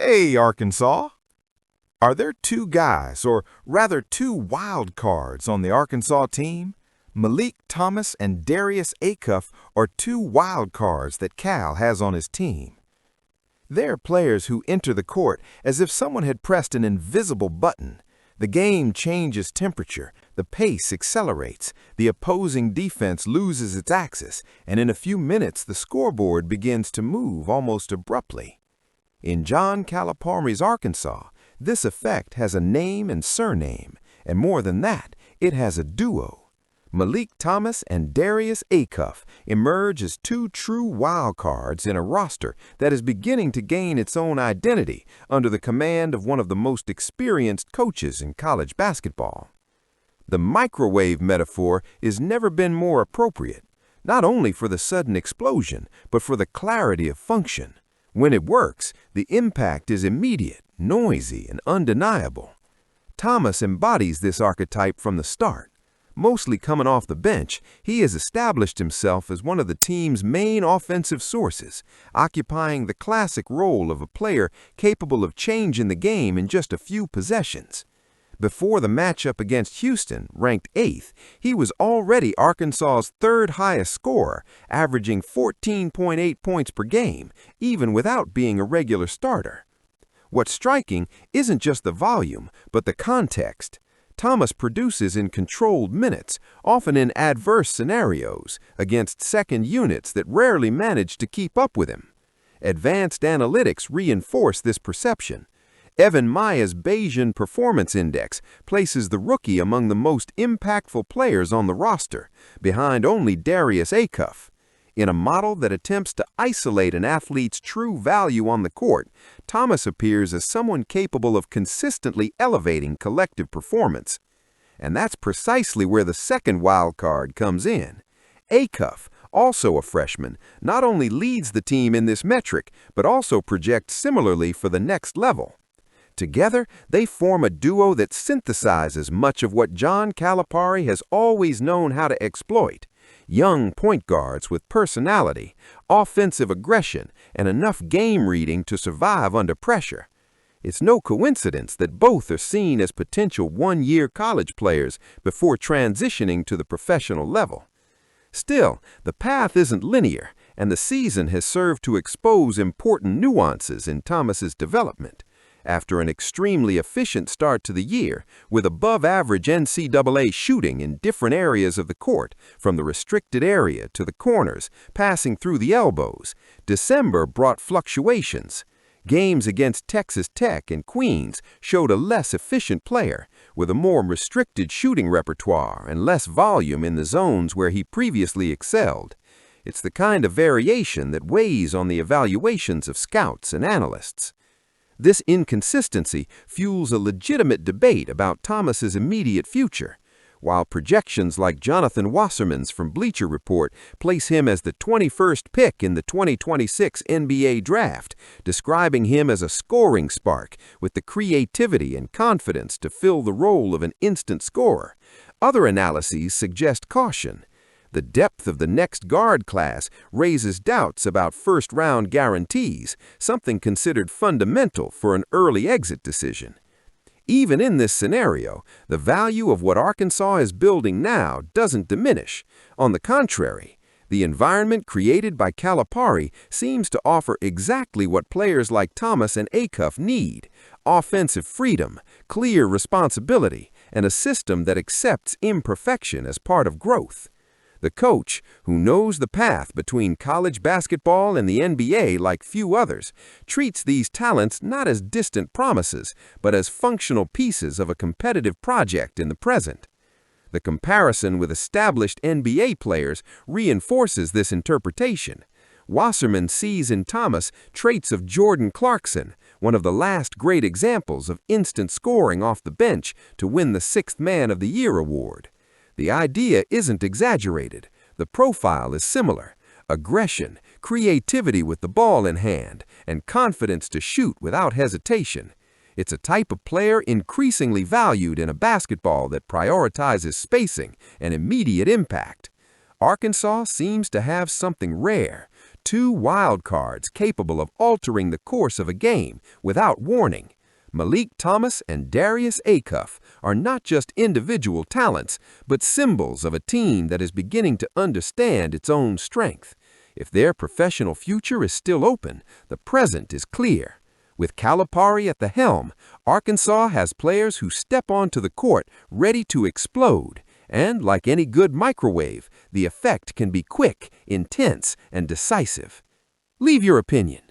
Hey, Arkansas! Are there two guys, or rather two wild cards on the Arkansas team? Malik Thomas and Darius Acuff are two wild cards that Cal has on his team. They're players who enter the court as if someone had pressed an invisible button. The game changes temperature, the pace accelerates, the opposing defense loses its axis, and in a few minutes the scoreboard begins to move almost abruptly. In John Calipari's Arkansas, this effect has a name and surname, and more than that, it has a duo. Malik Thomas and Darius Acuff emerge as two true wild cards in a roster that is beginning to gain its own identity under the command of one of the most experienced coaches in college basketball. The microwave metaphor has never been more appropriate, not only for the sudden explosion, but for the clarity of function. When it works, the impact is immediate, noisy, and undeniable. Thomas embodies this archetype from the start. Mostly coming off the bench, he has established himself as one of the team's main offensive sources, occupying the classic role of a player capable of changing the game in just a few possessions. Before the matchup against Houston, ranked 8th, he was already Arkansas's third highest scorer, averaging 14.8 points per game, even without being a regular starter. What's striking isn't just the volume, but the context. Thomas produces in controlled minutes, often in adverse scenarios, against second units that rarely manage to keep up with him. Advanced analytics reinforce this perception. Evan Maya's Bayesian Performance Index places the rookie among the most impactful players on the roster, behind only Darius Acuff. In a model that attempts to isolate an athlete's true value on the court, Thomas appears as someone capable of consistently elevating collective performance. And that's precisely where the second wild card comes in. Acuff, also a freshman, not only leads the team in this metric, but also projects similarly for the next level. Together, they form a duo that synthesizes much of what John Calipari has always known how to exploit. Young point guards with personality, offensive aggression, and enough game reading to survive under pressure. It's no coincidence that both are seen as potential one-year college players before transitioning to the professional level. Still, the path isn't linear, and the season has served to expose important nuances in Thomas's development. After an extremely efficient start to the year, with above-average NCAA shooting in different areas of the court, from the restricted area to the corners, passing through the elbows, December brought fluctuations. Games against Texas Tech and Queens showed a less efficient player, with a more restricted shooting repertoire and less volume in the zones where he previously excelled. It's the kind of variation that weighs on the evaluations of scouts and analysts. This inconsistency fuels a legitimate debate about Thomas's immediate future. While projections like Jonathan Wasserman's from Bleacher Report place him as the 21st pick in the 2026 NBA Draft, describing him as a scoring spark with the creativity and confidence to fill the role of an instant scorer, other analyses suggest caution. The depth of the next guard class raises doubts about first-round guarantees, something considered fundamental for an early exit decision. Even in this scenario, the value of what Arkansas is building now doesn't diminish. On the contrary, the environment created by Calipari seems to offer exactly what players like Thomas and Acuff need: offensive freedom, clear responsibility, and a system that accepts imperfection as part of growth. The coach, who knows the path between college basketball and the NBA like few others, treats these talents not as distant promises, but as functional pieces of a competitive project in the present. The comparison with established NBA players reinforces this interpretation. Wasserman sees in Thomas traits of Jordan Clarkson, one of the last great examples of instant scoring off the bench to win the 6th Man of the Year award. The idea isn't exaggerated. The profile is similar: aggression, creativity with the ball in hand, and confidence to shoot without hesitation. It's a type of player increasingly valued in a basketball that prioritizes spacing and immediate impact. Arkansas seems to have something rare: two wild cards capable of altering the course of a game without warning. Malik Thomas and Darius Acuff are not just individual talents, but symbols of a team that is beginning to understand its own strength. If their professional future is still open, the present is clear. With Calipari at the helm, Arkansas has players who step onto the court ready to explode. And like any good microwave, the effect can be quick, intense, and decisive. Leave your opinion.